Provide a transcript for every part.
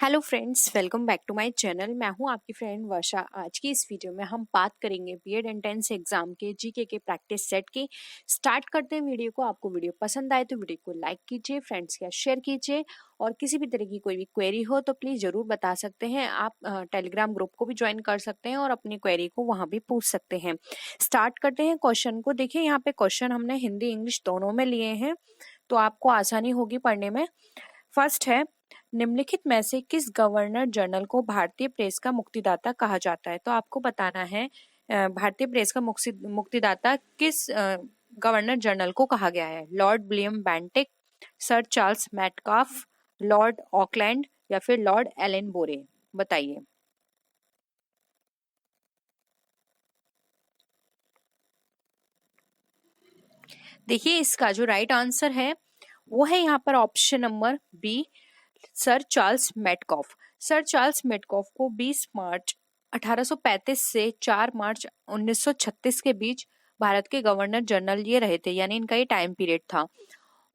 Hello friends, welcome back to my channel. मैं हूं आपकी फ्रेंड वर्षा। आज की इस वीडियो में हम बात करेंगे बीएड एंट्रेंस एग्जाम के जीके के प्रैक्टिस सेट की। स्टार्ट करते हैं वीडियो को। आपको वीडियो पसंद आए तो वीडियो को लाइक कीजिए, फ्रेंड्स के साथ शेयर कीजिए और किसी भी तरह की कोई भी क्वेरी हो तो प्लीज़ ज़रूर बता सकते हैं। आप टेलीग्राम ग्रुप को भी ज्वाइन कर सकते हैं और अपनी क्वेरी को वहाँ भी पूछ सकते हैं। स्टार्ट करते हैं क्वेश्चन को। देखिए, यहाँ पे क्वेश्चन हमने हिंदी इंग्लिश दोनों में लिए हैं तो आपको आसानी होगी पढ़ने में। फर्स्ट है, निम्नलिखित में से किस गवर्नर जनरल को भारतीय प्रेस का मुक्तिदाता कहा जाता है? तो आपको बताना है भारतीय प्रेस का मुक्तिदाता किस गवर्नर जनरल को कहा गया है। Lord William Bentinck, sir Charles Metcalfe, Lord Auckland या फिर लॉर्ड एलन बोरे? बताइए। देखिए, इसका जो राइट आंसर है वो है यहाँ पर option number B, sir Charles Metcalfe. Sir Charles Metcalfe को 20 मार्च 1835 से 4 मार्च 1936 के बीच भारत के गवर्नर जनरल ये रहे थे, यानी इनका ये टाइम पीरियड था।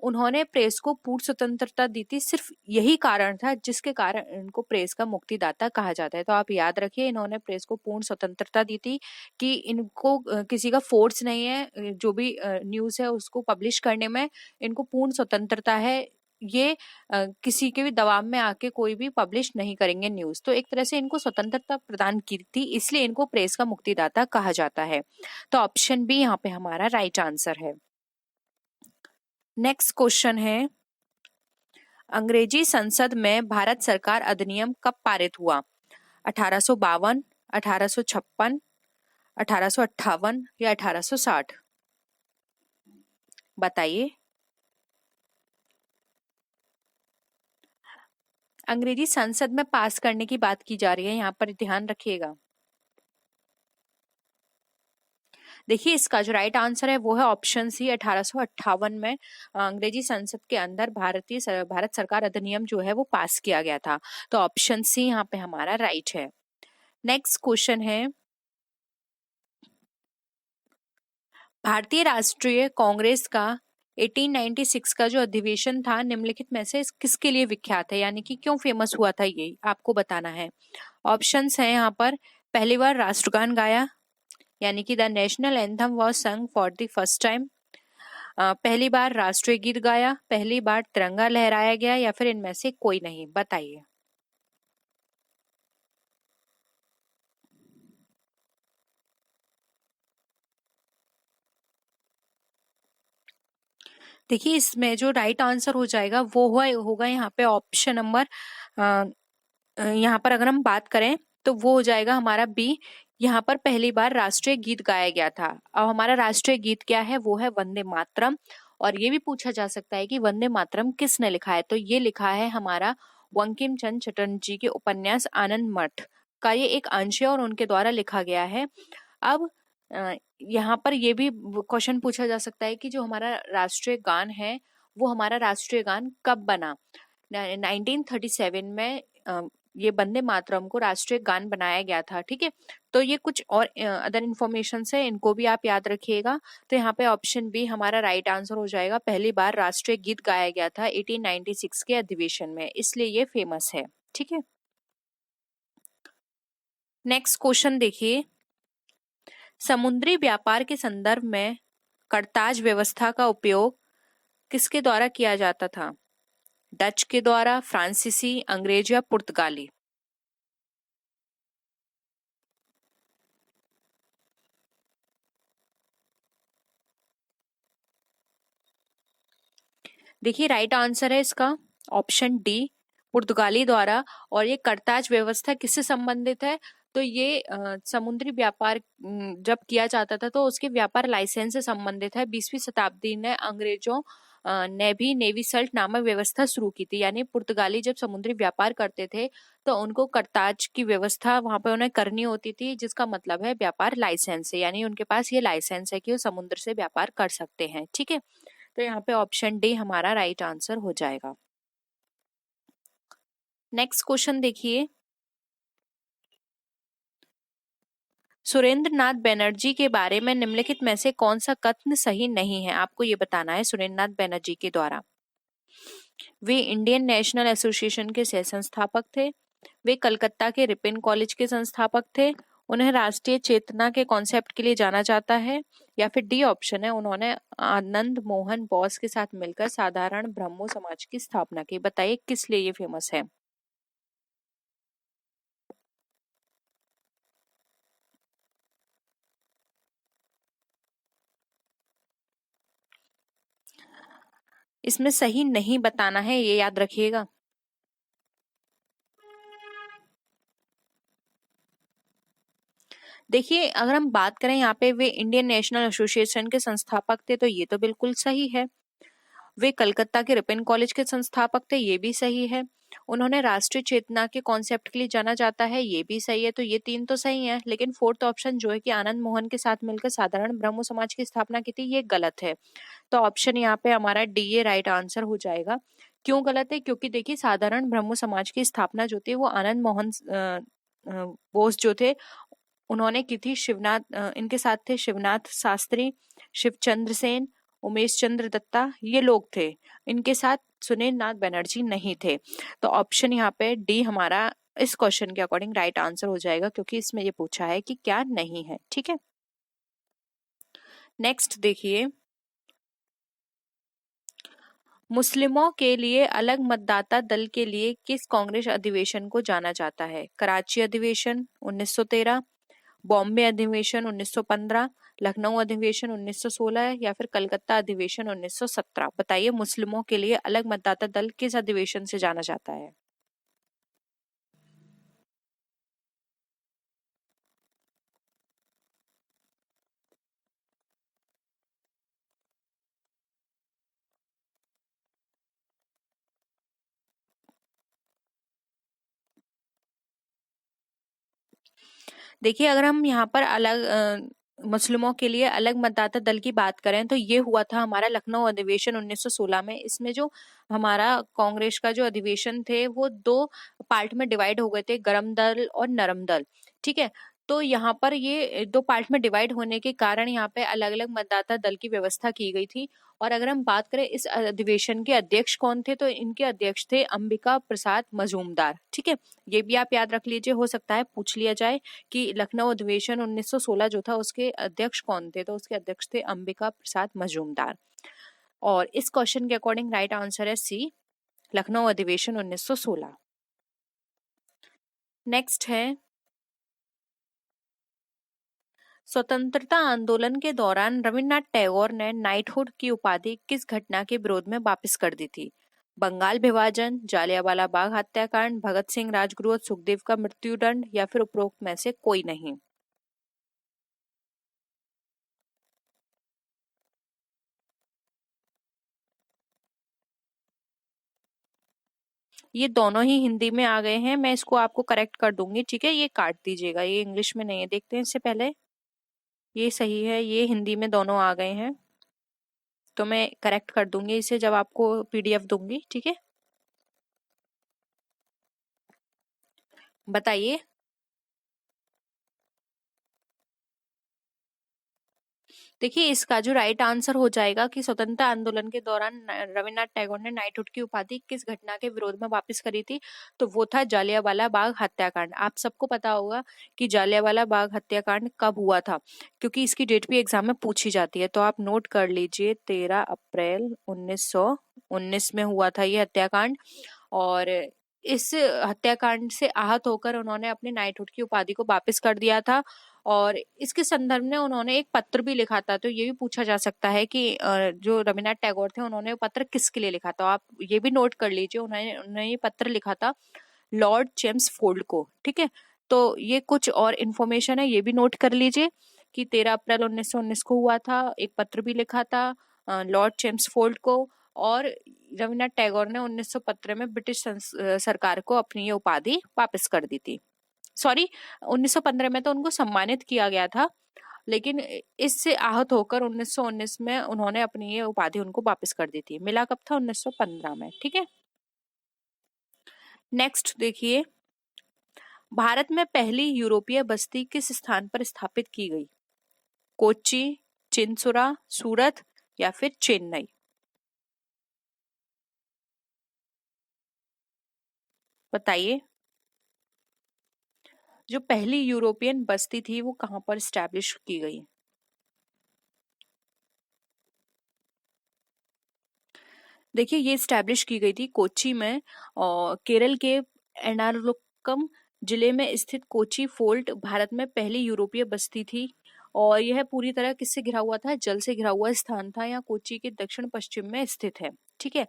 उन्होंने प्रेस को पूर्ण स्वतंत्रता दी थी। सिर्फ यही कारण था जिसके कारण इनको प्रेस का मुक्तिदाता कहा जाता है। तो आप याद रखिए, इन्होंने प्रेस को पूर्ण स्वतंत्रता दी थी कि इनको किसी का फोर्स नहीं है, जो भी न्यूज़ है उसको पब्लिश करने में इनको पूर्ण स्वतंत्रता है। ये किसी के भी दबाव में आके कोई भी पब्लिश नहीं करेंगे न्यूज़। तो एक तरह से इनको स्वतंत्रता प्रदान की थी, इसलिए इनको प्रेस का मुक्तिदाता कहा जाता है। तो ऑप्शन बी यहाँ पे हमारा राइट आंसर है। नेक्स्ट क्वेश्चन है, अंग्रेजी संसद में भारत सरकार अधिनियम कब पारित हुआ? 1852, 1856, 1858 या 1860? बताइए। अंग्रेजी संसद में पास करने की बात की जा रही है, यहाँ पर ध्यान रखिएगा। देखिए, इसका जो राइट आंसर है वो है ऑप्शन सी, 1858 में अंग्रेजी संसद के अंदर भारत सरकार अधिनियम जो है वो पास किया गया था। तो ऑप्शन सी यहाँ पे हमारा राइट है। नेक्स्ट क्वेश्चन है, भारतीय राष्ट्रीय कांग्रेस का 1896 का जो अधिवेशन था निम्नलिखित में से किसके लिए विख्यात है, यानी कि क्यों फेमस हुआ था, ये आपको बताना है। ऑप्शंस हैं यहाँ पर। पहली बार राष्ट्रगान गाया, यानी कि द नेशनल एंथम वाज संग फॉर द फर्स्ट टाइम। पहली बार राष्ट्रीय गीत गाया, पहली बार तिरंगा लहराया गया या फिर इनमें से कोई नहीं? बताइए। देखिए, इसमें जो राइट आंसर हो जाएगा वो होगा यहाँ पे ऑप्शन नंबर, यहाँ पर अगर हम बात करें तो वो हो जाएगा हमारा बी। यहाँ पर पहली बार राष्ट्रीय गीत गाया गया था। अब हमारा राष्ट्रीय गीत क्या है? वो है वंदे मातरम। और ये भी पूछा जा सकता है कि वंदे मातरम किसने लिखा है? तो ये लिखा है हमारा बंकिम चंद्र चटर्जी के उपन्यास आनंद मठ का ये एक अंश है और उनके द्वारा लिखा गया है। अब यहाँ पर ये भी क्वेश्चन पूछा जा सकता है कि जो हमारा राष्ट्रीय गान है वो हमारा राष्ट्रीय गान कब बना? 1937 में ये वंदे मातरम को राष्ट्रीय गान बनाया गया था। ठीक है, तो ये कुछ और अदर इन्फॉर्मेशन है, इनको भी आप याद रखिएगा। तो यहाँ पे ऑप्शन बी हमारा राइट आंसर हो जाएगा। पहली बार राष्ट्रीय गीत गाया गया था 1896 के अधिवेशन में, इसलिए ये फेमस है। ठीक है, नेक्स्ट क्वेश्चन देखिए, समुद्री व्यापार के संदर्भ में करताज व्यवस्था का उपयोग किसके द्वारा किया जाता था? डच के द्वारा, फ्रांसीसी, अंग्रेज या पुर्तगाली? देखिए, राइट आंसर है इसका ऑप्शन डी, पुर्तगाली द्वारा। और ये करताज व्यवस्था किससे संबंधित है? तो ये समुद्री व्यापार जब किया जाता था तो उसके व्यापार लाइसेंस से संबंधित है। 20वीं शताब्दी ने अंग्रेजों ने भी नेवी सल्ट नामक व्यवस्था शुरू की थी, यानी पुर्तगाली जब समुद्री व्यापार करते थे तो उनको करताज की व्यवस्था वहां पे उन्हें करनी होती थी, जिसका मतलब है व्यापार लाइसेंस है, यानी उनके पास ये लाइसेंस है कि वो समुद्र से व्यापार कर सकते हैं। ठीक है, तो यहाँ पे ऑप्शन डी हमारा राइट आंसर हो जाएगा। नेक्स्ट क्वेश्चन देखिए, सुरेंद्र नाथ बनर्जी के बारे में निम्नलिखित में से कौन सा कथन सही नहीं है? आपको ये बताना है सुरेंद्र नाथ बनर्जी के द्वारा। वे इंडियन नेशनल एसोसिएशन के सह संस्थापक थे। वे कलकत्ता के रिपन कॉलेज के संस्थापक थे। उन्हें राष्ट्रीय चेतना के कॉन्सेप्ट के लिए जाना जाता है। या फिर डी ऑप्शन है, उन्होंने आनंद मोहन बोस के साथ मिलकर साधारण ब्रह्मो समाज की स्थापना की। बताइए किस लिए ये फेमस है। इसमें सही नहीं बताना है, ये याद रखिएगा। देखिए, अगर हम बात करें यहाँ पे वे इंडियन नेशनल एसोसिएशन के संस्थापक थे, तो ये तो बिल्कुल सही है। वे कलकत्ता के रिपन कॉलेज के संस्थापक थे, ये भी सही है। उन्होंने राष्ट्रीय चेतना के कॉन्सेप्ट के लिए जाना जाता है, ये भी सही है। तो ये तीन तो सही है, लेकिन फोर्थ ऑप्शन जो है कि आनंद मोहन के साथ मिलकर साधारण ब्रह्मो समाज की स्थापना की थी, ये गलत है। तो ऑप्शन यहाँ पे हमारा डी ए राइट आंसर हो जाएगा। क्यों गलत है? क्योंकि देखिए, साधारण ब्रह्मो समाज की स्थापना जो थी वो आनंद मोहन बोस जो थे उन्होंने की थी। इनके साथ थे शिवनाथ शास्त्री, शिवचंद्र सेन, उमेश चंद्र दत्ता, ये लोग थे। इनके साथ सुनील नाथ बनर्जी नहीं थे। तो ऑप्शन यहाँ पे डी हमारा इस क्वेश्चन के अकॉर्डिंग राइट आंसर हो जाएगा, क्योंकि इसमें ये पूछा है कि क्या नहीं है। ठीक है, नेक्स्ट देखिए, मुस्लिमों के लिए अलग मतदाता दल के लिए किस कांग्रेस अधिवेशन को जाना जाता है? कराची अधिवेशन 1913, बॉम्बे अधिवेशन 1915, लखनऊ अधिवेशन 1916 या फिर कलकत्ता अधिवेशन 1917। बताइए मुस्लिमों के लिए अलग मतदाता दल किस अधिवेशन से जाना जाता है? देखिए, अगर हम यहाँ पर मुस्लिमों के लिए अलग मतदाता दल की बात करें, तो ये हुआ था हमारा लखनऊ अधिवेशन 1916 में। इसमें जो हमारा कांग्रेस का जो अधिवेशन थे वो दो पार्ट में डिवाइड हो गए थे, गरम दल और नरम दल। ठीक है, तो यहाँ पर ये दो पार्ट में डिवाइड होने के कारण यहाँ पे अलग अलग मतदाता दल की व्यवस्था की गई थी। और अगर हम बात करें इस अधिवेशन के अध्यक्ष कौन थे, तो इनके अध्यक्ष थे अंबिका प्रसाद मजूमदार। ठीक है, ये भी आप याद रख लीजिए, हो सकता है पूछ लिया जाए कि लखनऊ अधिवेशन 1916 जो था उसके अध्यक्ष कौन थे, तो उसके अध्यक्ष थे अंबिका प्रसाद मजूमदार। और इस क्वेश्चन के अकॉर्डिंग राइट आंसर है सी, लखनऊ अधिवेशन 1916। नेक्स्ट है, स्वतंत्रता आंदोलन के दौरान रविन्द्रनाथ टैगोर ने नाइटहुड की उपाधि किस घटना के विरोध में वापस कर दी थी? बंगाल विभाजन, जालियांवाला बाग हत्याकांड, भगत सिंह राजगुरु और सुखदेव का मृत्युदंड या फिर उपरोक्त में से कोई नहीं। ये दोनों ही हिंदी में आ गए हैं, मैं इसको आपको करेक्ट कर दूंगी। ठीक है, ये काट दीजिएगा, ये इंग्लिश में नहीं है। देखते हैं इससे पहले, ये सही है, ये हिंदी में दोनों आ गए हैं। तो मैं करेक्ट कर दूंगी इसे जब आपको पीडीएफ दूंगी। ठीक है, बताइए। देखिए, इसका जो राइट आंसर हो जाएगा कि स्वतंत्रता आंदोलन के दौरान रविन्द्रनाथ टैगोर ने नाइटहुड की उपाधि किस घटना के विरोध में वापस करी थी, तो वो था जालियांवाला बाग हत्याकांड। आप सबको पता होगा कि जालियांवाला बाग हत्याकांड कब हुआ था, क्योंकि इसकी डेट भी एग्जाम में पूछी जाती है। तो आप नोट कर लीजिए, 13 अप्रैल 1919 में हुआ था ये हत्याकांड। और इस हत्याकांड से आहत होकर उन्होंने अपनी नाइटहुड की उपाधि को वापस कर दिया था। और इसके संदर्भ में उन्होंने एक पत्र भी लिखा था। तो ये भी पूछा जा सकता है कि जो रविन्द्रनाथ टैगोर थे उन्होंने पत्र किसके लिए लिखा था। आप ये भी नोट कर लीजिए, उन्होंने ये पत्र लिखा था लॉर्ड जेम्स फोर्ड को। ठीक है, तो ये कुछ और इन्फॉर्मेशन है, ये भी नोट कर लीजिए कि 13 अप्रैल 1919 को हुआ था। एक पत्र भी लिखा था लॉर्ड जेम्स फोर्ड को। और रविन्द्रनाथ टैगोर ने 1915 में ब्रिटिश सरकार को अपनी ये उपाधि वापस कर दी थी। सॉरी, 1915 में तो उनको सम्मानित किया गया था, लेकिन इससे आहत होकर 1919 में उन्होंने अपनी ये उपाधि उनको वापस कर दी थी। मिला कब था? 1915 में। ठीक है, नेक्स्ट देखिए, भारत में पहली यूरोपीय बस्ती किस स्थान पर स्थापित की गई? कोच्चि, चिंसुरा, सूरत या फिर चेन्नई। बताइए, जो पहली यूरोपियन बस्ती थी वो कहाँ पर स्टैब्लिश की गई? देखिए, ये स्टैब्लिश की गई थी कोच्चि में, और केरल के एर्नाकुलम जिले में स्थित कोच्चि फोर्ट भारत में पहली यूरोपीय बस्ती थी। और यह पूरी तरह किससे घिरा हुआ था? जल से घिरा हुआ स्थान था। यहाँ कोच्चि के दक्षिण पश्चिम में स्थित है। ठीक है,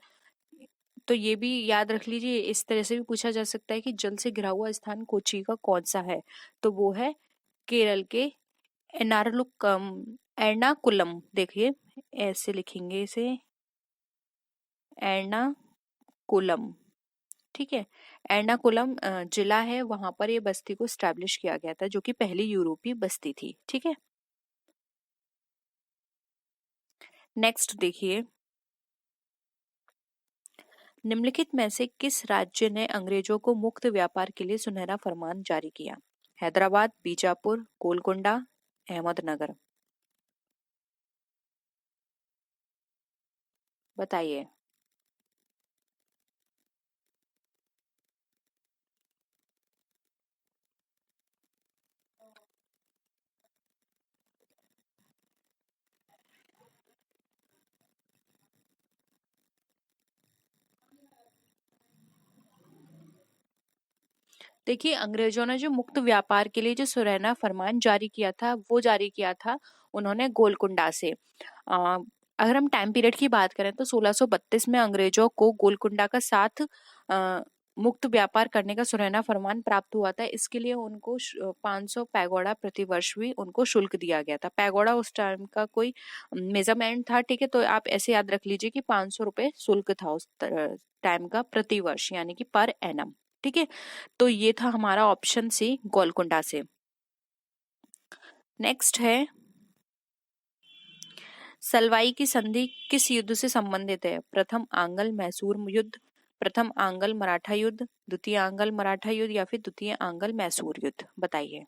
तो ये भी याद रख लीजिए। इस तरह से भी पूछा जा सकता है कि जल से घिरा हुआ स्थान कोच्चि का कौन सा है? तो वो है केरल के एर्नाकुलम। एर्नाकुलम, देखिए ऐसे लिखेंगे इसे, एर्नाकुलम। ठीक है, एर्नाकुलम जिला है, वहां पर ये बस्ती को स्टैब्लिश किया गया था, जो कि पहली यूरोपीय बस्ती थी। ठीक है, नेक्स्ट देखिए, निम्नलिखित में से किस राज्य ने अंग्रेजों को मुक्त व्यापार के लिए सुनहरा फरमान जारी किया? हैदराबाद, बीजापुर, गोलकोंडा, अहमदनगर। बताइए। देखिए, अंग्रेजों ने जो मुक्त व्यापार के लिए जो सुनहरा फरमान जारी किया था, वो जारी किया था उन्होंने गोलकुंडा से। अगर हम टाइम पीरियड की बात करें तो 1632 में अंग्रेजों को गोलकुंडा का साथ मुक्त व्यापार करने का सुनहरा फरमान प्राप्त हुआ था। इसके लिए उनको 500 पैगोडा प्रतिवर्ष भी उनको शुल्क दिया गया था। पैगोडा उस टाइम का कोई मेजरमेंट था। ठीक है, तो आप ऐसे याद रख लीजिए कि 500 रुपए शुल्क था उस टाइम का प्रतिवर्ष, यानी कि पर एनम। ठीक है, तो ये था हमारा ऑप्शन सी, गोलकुंडा से। नेक्स्ट है, सलवाई की संधि किस युद्ध से संबंधित है? प्रथम आंग्ल मैसूर युद्ध, प्रथम आंग्ल मराठा युद्ध, द्वितीय आंग्ल मराठा युद्ध, या फिर द्वितीय आंग्ल मैसूर युद्ध। बताइए।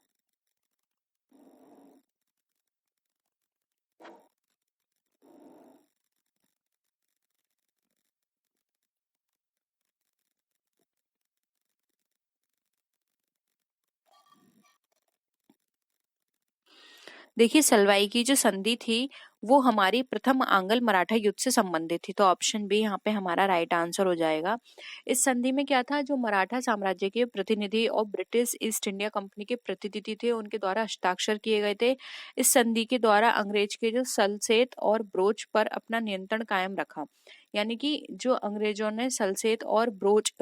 देखिए, सलवाई की जो संधि थी वो हमारी प्रथम आंग्ल मराठा युद्ध से संबंधित थी, तो ऑप्शन बी यहाँ पे हमारा राइट आंसर हो जाएगा। इस संधि में क्या था, जो मराठा साम्राज्य के प्रतिनिधि और ब्रिटिश ईस्ट इंडिया कंपनी के प्रतिनिधि थे, उनके द्वारा हस्ताक्षर किए गए थे। इस संधि के द्वारा अंग्रेज के जो सल्सेत और ब्रोच पर अपना नियंत्रण कायम रखा। यानी कि जो अंग्रेजों ने सल्सेत और ब्रोच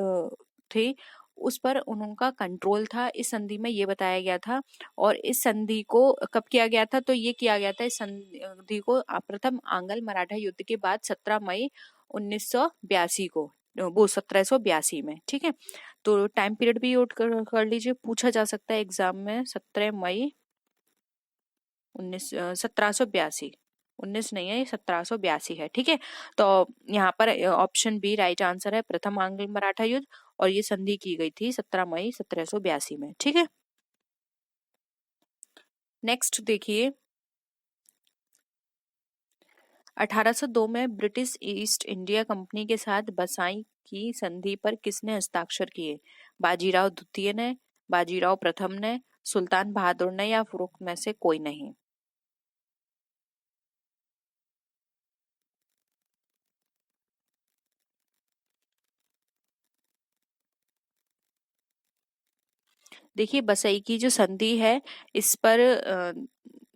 थे, उस पर उनका कंट्रोल था, इस संधि में ये बताया गया था। और इस संधि को कब किया गया था? तो ये किया गया था इस संधि को प्रथम आंग्ल मराठा युद्ध के बाद 17 मई 1982 को, वो 1782 में। ठीक है, तो टाइम पीरियड भी नोट कर लीजिए, पूछा जा सकता है एग्जाम में। 17 मई 1782, 19 नहीं है, ये 1782 है। ठीक है, तो यहाँ पर ऑप्शन बी राइट आंसर है, प्रथम आंग्ल मराठा युद्ध, और ये संधि की गई थी 17 मई 1782 में। ठीक है, नेक्स्ट देखिए, 1802 में ब्रिटिश ईस्ट इंडिया कंपनी के साथ बसाई की संधि पर किसने हस्ताक्षर किए? बाजीराव द्वितीय ने, बाजीराव प्रथम ने, सुल्तान बहादुर ने, या उपरोक्त में से कोई नहीं? देखिए, बसई की जो संधि है, इस पर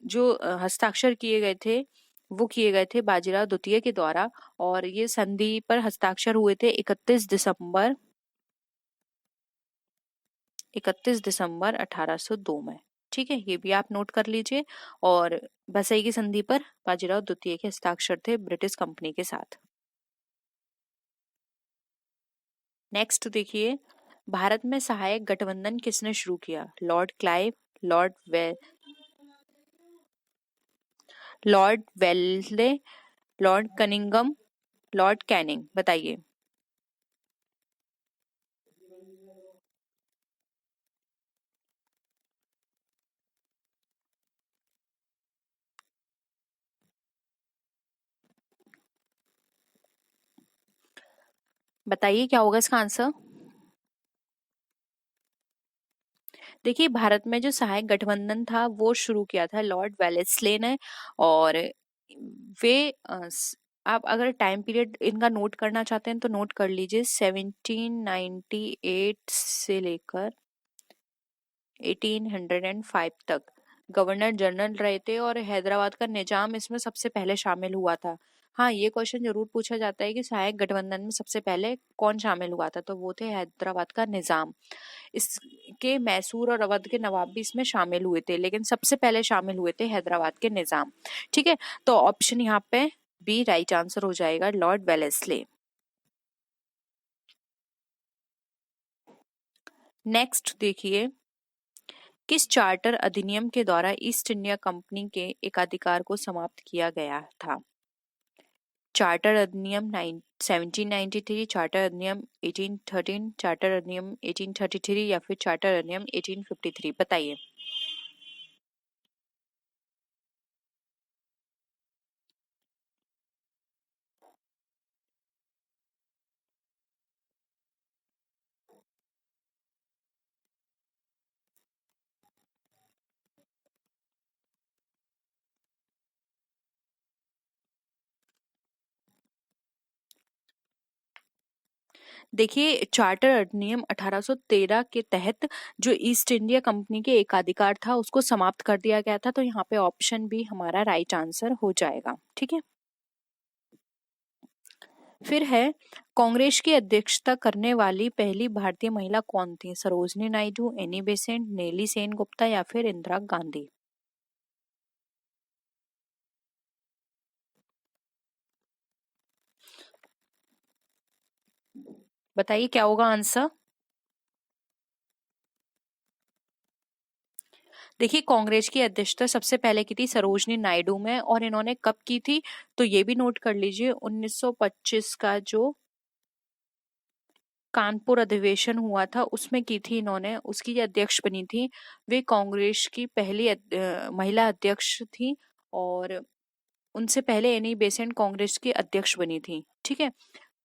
जो हस्ताक्षर किए गए थे वो किए गए थे बाजीराव द्वितीय के द्वारा। और ये संधि पर हस्ताक्षर हुए थे 31 दिसंबर 1802 में। ठीक है, ये भी आप नोट कर लीजिए। और बसई की संधि पर बाजीराव द्वितीय के हस्ताक्षर थे ब्रिटिश कंपनी के साथ। नेक्स्ट देखिए, भारत में सहायक गठबंधन किसने शुरू किया? लॉर्ड क्लाइव, लॉर्ड वे लॉर्ड वेल्ले, लॉर्ड कनिंगम, लॉर्ड कैनिंग। बताइए। बताइए क्या होगा इसका आंसर? देखिए, भारत में जो सहायक गठबंधन था वो शुरू किया था लॉर्ड वेलेस्ले ने। और वे आप अगर टाइम पीरियड इनका नोट करना चाहते हैं तो नोट कर लीजिए, 1798 से लेकर 1805 तक गवर्नर जनरल रहे थे, और हैदराबाद का निजाम इसमें सबसे पहले शामिल हुआ था। हाँ, ये क्वेश्चन जरूर पूछा जाता है कि सहायक गठबंधन में सबसे पहले कौन शामिल हुआ था, तो वो थे हैदराबाद का निजाम। इसके मैसूर और अवध के नवाब भी इसमें शामिल हुए थे, लेकिन सबसे पहले शामिल हुए थे हैदराबाद के निजाम। ठीक है, तो ऑप्शन यहाँ पे बी राइट आंसर हो जाएगा, लॉर्ड वेलेस्ले। नेक्स्ट देखिए, किस चार्टर अधिनियम के द्वारा ईस्ट इंडिया कंपनी के एकाधिकार को समाप्त किया गया था? चार्टर अधिनियम 1793, चार्टर अधिनियम 1813, चार्टर अधिनियम 1833 या फिर चार्टर अधिनियम 1853, बताइए। देखिए, चार्टर अधिनियम 1813 के तहत जो ईस्ट इंडिया कंपनी के एकाधिकार था उसको समाप्त कर दिया गया था, तो यहाँ पे ऑप्शन बी हमारा राइट आंसर हो जाएगा। ठीक है, फिर है, कांग्रेस की अध्यक्षता करने वाली पहली भारतीय महिला कौन थी? सरोजनी नायडू, एनी बेसेंट, नेली सेन गुप्ता या फिर इंदिरा गांधी? बताइए क्या होगा आंसर। देखिए, कांग्रेस की अध्यक्षता सबसे पहले की थी सरोजनी नायडू में, और इन्होंने कब की थी तो ये भी नोट कर लीजिए, 1925 का जो कानपुर अधिवेशन हुआ था उसमें की थी इन्होंने, उसकी अध्यक्ष बनी थी। वे कांग्रेस की पहली महिला अध्यक्ष थी, और उनसे पहले एनी बेसेंट कांग्रेस की अध्यक्ष बनी थी। ठीक है,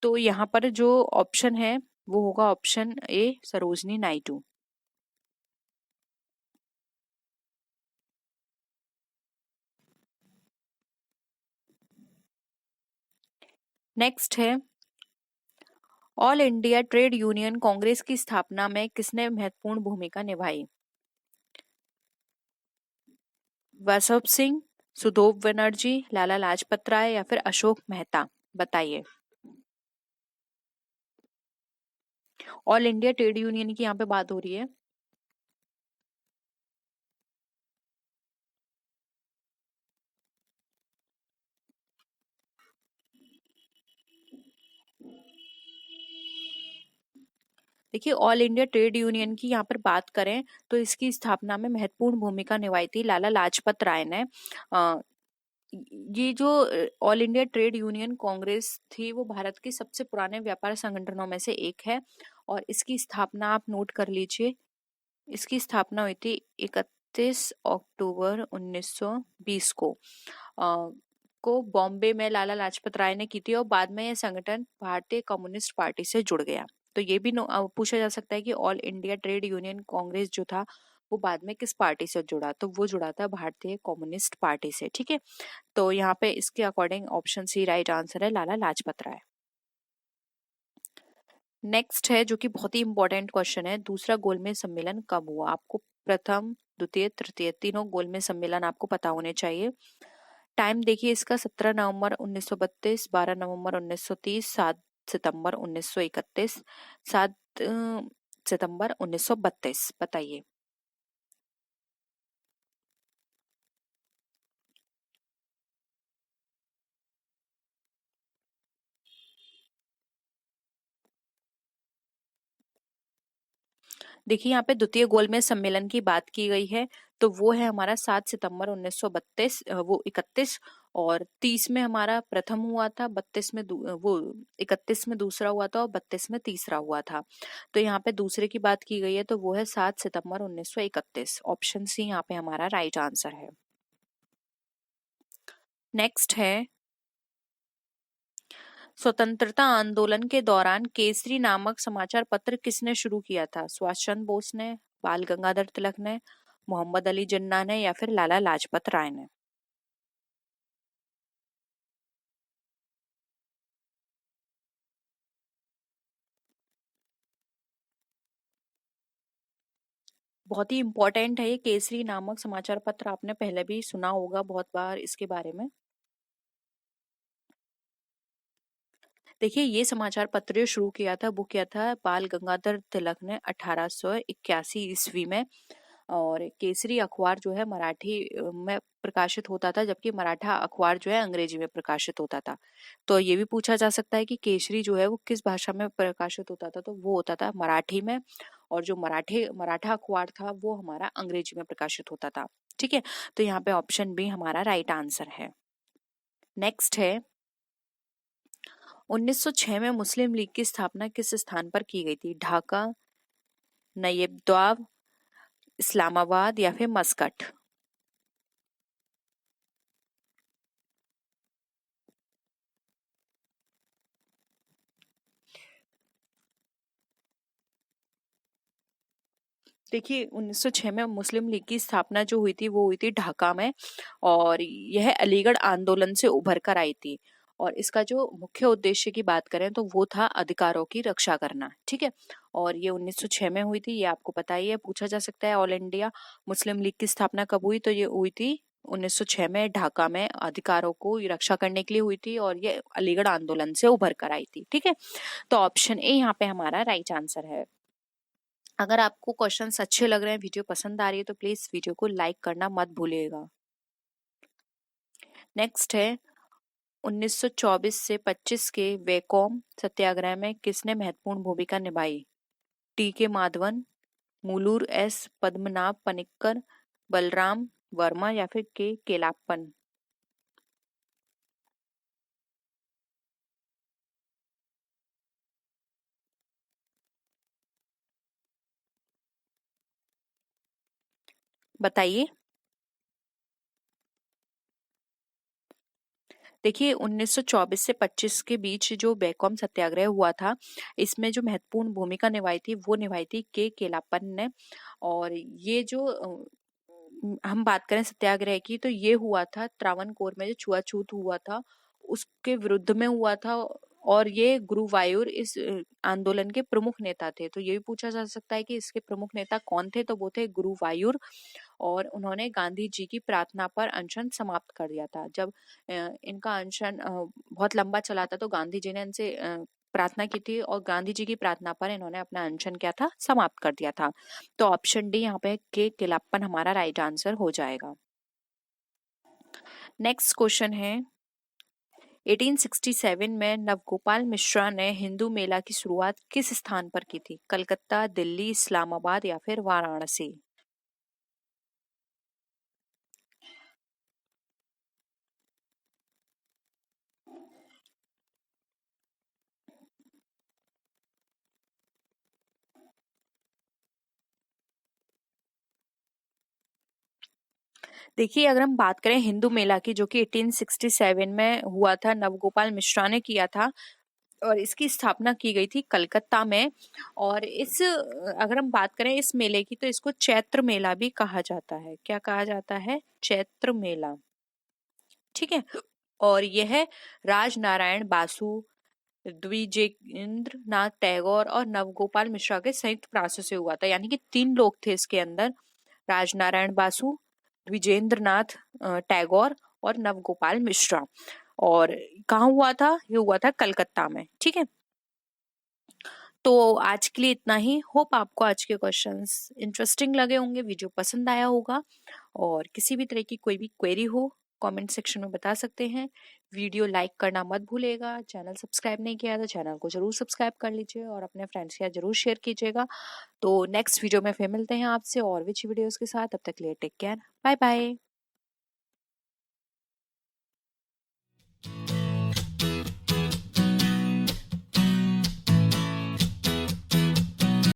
तो यहाँ पर जो ऑप्शन है वो होगा option A, Sarojini Naidu. Next है, All India Trade Union Congress की स्थापना में किसने महत्वपूर्ण भूमिका निभाई? वसव सिंह, सुधोब बनर्जी, लाला लाजपत राय या फिर अशोक मेहता? बताइए। ऑल इंडिया ट्रेड यूनियन की यहाँ पे बात हो रही है। देखिए, ऑल इंडिया ट्रेड यूनियन की यहाँ पर बात करें तो इसकी स्थापना में महत्वपूर्ण भूमिका निभाई थी लाला लाजपत राय ने। ये जो all India Trade Union Congress थी वो भारत के सबसे पुराने व्यापार संगठनों में से एक है, और इसकी स्थापना आप नोट कर लीजिए, इसकी स्थापना हुई थी 31 अक्टूबर 1920 को बॉम्बे में लाला लाजपत राय ने की थी, और बाद में यह संगठन भारतीय कम्युनिस्ट पार्टी से जुड़ गया। तो ये भी पूछा जा सकता है कि all India Trade Union Congress जो था वो बाद में किस पार्टी से जुड़ा, तो वो जुड़ा था भारतीय कम्युनिस्ट पार्टी से। ठीक है, तो यहाँ पे इसके according option C right answer है, लाला लाजपत राय। नेक्स्ट है जो कि बहुत ही इंपॉर्टेंट क्वेश्चन है, दूसरा गोलमेज सम्मेलन कब हुआ? आपको प्रथम, द्वितीय, तृतीय तीनों गोलमेज सम्मेलन आपको पता होने चाहिए। टाइम देखिए इसका, 17 नवंबर 1932, 12 नवंबर 1930, 7 सितंबर 1931, 7 सितंबर 1932, बताइए। देखिए, यहाँ पे द्वितीय गोलमेज सम्मेलन की बात की गई है, तो वो है हमारा 7 सितंबर 1932, वो 31, और 30 में हमारा प्रथम हुआ था, 32 में वो 31 में दूसरा हुआ था, और 32 में तीसरा हुआ था। तो यहाँ पे दूसरे की बात की गई है, तो वो है 7 सितंबर 1931। ऑप्शन सी यहाँ पे हमारा राइट आंसर है। नेक्स्ट है, स्वतंत्रता आंदोलन के दौरान केसरी नामक समाचार पत्र किसने शुरू किया था? सुभाष चंद्र बोस ने, बाल गंगाधर तिलक ने, मोहम्मद अली जिन्ना ने, या फिर लाला लाजपत राय ने? बहुत ही इंपॉर्टेंट है ये केसरी नामक समाचार पत्र, आपने पहले भी सुना होगा बहुत बार इसके बारे में। देखिए, ये समाचार पत्र जो शुरू किया था वो किया था बाल गंगाधर तिलक ने 1881 ईस्वी में। और केसरी अखबार जो है मराठी में प्रकाशित होता था, जबकि मराठा अखबार जो है अंग्रेजी में प्रकाशित होता था। तो ये भी पूछा जा सकता है कि केसरी जो है वो किस भाषा में प्रकाशित होता था, तो वो होता था मराठी में। और जो मराठा अखबार था वो हमारा अंग्रेजी में प्रकाशित होता था। ठीक है, तो यहाँ पे ऑप्शन बी हमारा राइट आंसर है। नेक्स्ट है, 1906 में मुस्लिम लीग की स्थापना किस स्थान पर की गई थी? ढाका, नयिबद्वाब, इस्लामाबाद, या फिर मस्कट? देखिए, 1906 में मुस्लिम लीग की स्थापना जो हुई थी वो हुई थी ढाका में। और यह अलीगढ़ आंदोलन से उभर कर आई थी। और इसका जो मुख्य उद्देश्य की बात करें तो वो था अधिकारों की रक्षा करना। ठीक है, और ये 1906 में हुई थी, ये आपको पता ही है। पूछा जा सकता है ऑल इंडिया मुस्लिम लीग की स्थापना कब हुई, तो ये हुई थी 1906 में ढाका में, अधिकारों को रक्षा करने के लिए हुई थी। और ये अलीगढ़ आंदोलन से उभर कर आई थी। ठीक है, तो ऑप्शन ए यहाँ पे हमारा राइट आंसर है। अगर आपको क्वेश्चंस अच्छे लग रहे हैं, वीडियो पसंद आ रही है, तो प्लीज वीडियो को लाइक करना मत भूलिएगा। नेक्स्ट है, 1924 से 25 के वैकोम सत्याग्रह में किसने महत्वपूर्ण भूमिका निभाई? टी के माधवन, मूलूर एस पद्मनाभ पनिक्कर, बलराम वर्मा, या फिर के केलाप्पन? बताइए। देखिए, 1924 से 25 के बीच जो बैकॉम सत्याग्रह हुआ था, इसमें जो महत्वपूर्ण भूमिका निभाई थी वो निभाई थी के केलापन ने। और ये जो हम बात करें सत्याग्रह की, तो ये हुआ था त्रावणकोर में जो छुआछूत हुआ था उसके विरुद्ध में हुआ था। और ये गुरुवायूर इस आंदोलन के प्रमुख नेता थे। तो ये भी पूछा जा सकता है कि इसके प्रमुख नेता कौन थे, तो वो थे गुरुवायूर। और उन्होंने गांधी जी की प्रार्थना पर अनशन समाप्त कर दिया था। जब इनका अनशन बहुत लंबा चला था, तो गांधी जी ने इनसे प्रार्थना की थी, और गांधी जी की प्रार्थना पर इन्होंने अपना अनशन क्या था, समाप्त कर दिया था। तो ऑप्शन डी यहाँ पे के केलाप्पन हमारा राइट आंसर हो जाएगा। नेक्स्ट क्वेश्चन है, 1867 में नवगोपाल मिश्रा ने हिंदू मेला की शुरुआत किस स्थान पर की थी? कलकत्ता, दिल्ली, इस्लामाबाद, या फिर वाराणसी? देखिए, अगर हम बात करें हिंदू मेला की, जो कि 1867 में हुआ था, नवगोपाल मिश्रा ने किया था, और इसकी स्थापना की गई थी कलकत्ता में। और अगर हम बात करें इस मेले की, तो इसको चैत्र मेला भी कहा जाता है। क्या कहा जाता है? चैत्र मेला। ठीक है, और यह राजनारायण बासु, द्विजेंद्र नाथ टैगोर और नवगोपाल मिश्रा के संयुक्त प्रयासों से हुआ था। यानी कि 3 लोग थे इसके अंदर, राजनारायण बासु, द्विजेंद्र नाथ टैगोर और नवगोपाल मिश्रा। और कहाँ हुआ था? ये हुआ था कलकत्ता में। ठीक है, तो आज के लिए इतना ही। होप आपको आज के क्वेश्चंस इंटरेस्टिंग लगे होंगे, वीडियो पसंद आया होगा। और किसी भी तरह की कोई भी क्वेरी हो, कमेंट सेक्शन में बता सकते हैं। वीडियो लाइक करना मत भूलिएगा। चैनल सब्सक्राइब नहीं किया तो चैनल को जरूर सब्सक्राइब कर लीजिए, और अपने फ्रेंड्स के साथ जरूर शेयर कीजिएगा। तो नेक्स्ट वीडियो में फिर मिलते हैं आपसे और भी अच्छी वीडियोस के साथ। तब तक के लिए टेक केयर, बाय बाय।